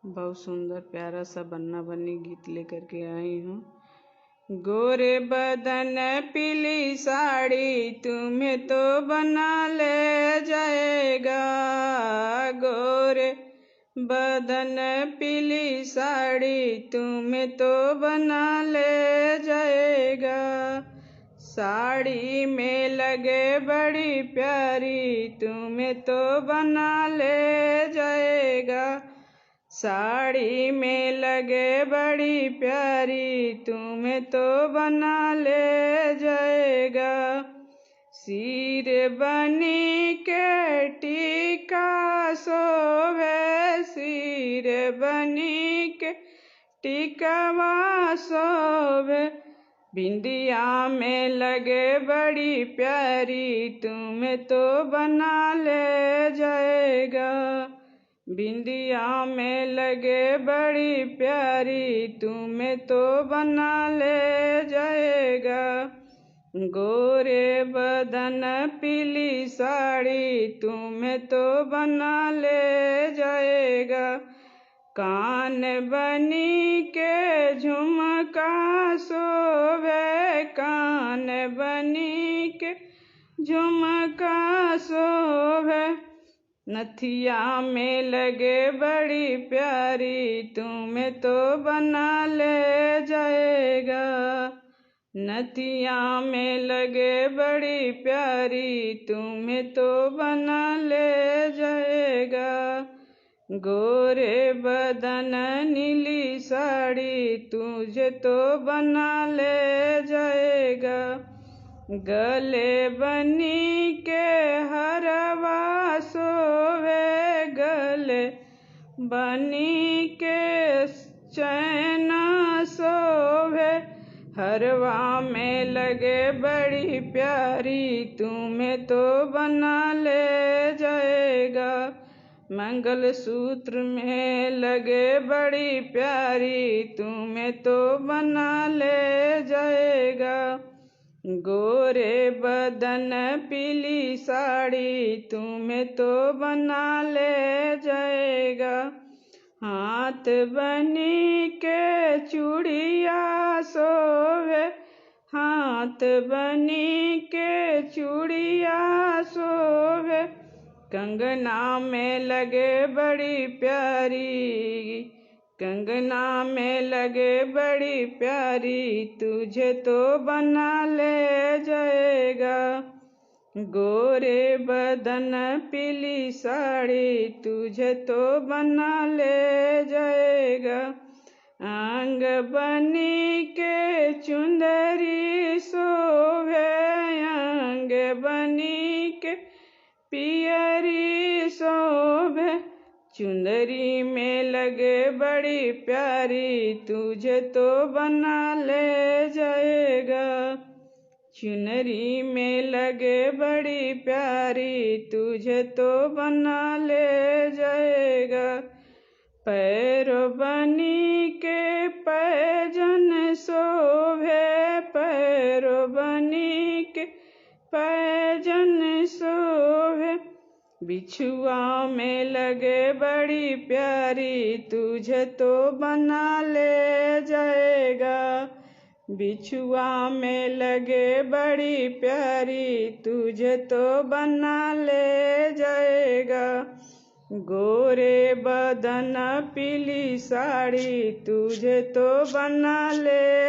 बहुत सुंदर प्यारा सा बन्ना बन्नी गीत लेकर के आई हूँ। गोरे बदन पीली साड़ी तुम्हें तो बना ले जाएगा, गोरे बदन पीली साड़ी तुम्हें तो बना ले जाएगा। साड़ी में लगे बड़ी प्यारी तुम्हें तो बना ले जाएगा। साड़ी में लगे बड़ी प्यारी तुम्हें तो बना ले जाएगा। सिर बनी के टीका शोभे, सिर बनी के टीकावा शोभे, बिंदिया में लगे बड़ी प्यारी तुम्हें तो बना ले जाएगा। बिंदिया में लगे बड़ी प्यारी तुम्हें तो बना ले जाएगा। गोरे बदन पीली साड़ी तुम्हें तो बना ले जाएगा। कान बनी के झुमका शोभे, कान बनी के झुमका शोभे, नथिया में लगे बड़ी प्यारी तुम्हें तो बना ले जाएगा। नथिया में लगे बड़ी प्यारी तुम्हें तो बना ले जाएगा। गोरे बदन नीली साड़ी तुझे तो बना ले जाएगा। गले बनी के हरवा शोभे, गले बनी के चैना शोभे, हरवा में लगे बड़ी प्यारी तुम्हें तो बना ले जाएगा। मंगलसूत्र में लगे बड़ी प्यारी तुम्हें तो बना ले जाएगा। गोरे बदन पीली साड़ी तुम्हें तो बना ले जाएगा। हाथ बनी के चूड़िया शोभे, हाथ बनी के चूड़िया शोभे, कंगना में लगे बड़ी प्यारी, कंगना में लगे बड़ी प्यारी तुझे तो बना ले जाएगा। गोरे बदन पीली साड़ी तुझे तो बना ले जाएगा। आंग बनी के चुंदरी शोभे, आंग बनी के पियरी शोभे, चुंदरी में लगे बड़ी प्यारी तुझे तो बना ले जाएगा। चुनरी में लगे बड़ी प्यारी तुझे तो बना ले जाएगा। पैरों बनी के पैजन शोभे, पैरों बनी के पैजन शोभे, बिछुआ में लगे बड़ी प्यारी तुझे तो बना ले जाएगा। बिछुआ में लगे बड़ी प्यारी तुझे तो बना ले जाएगा। गोरे बदन पीली साड़ी तुझे तो बना ले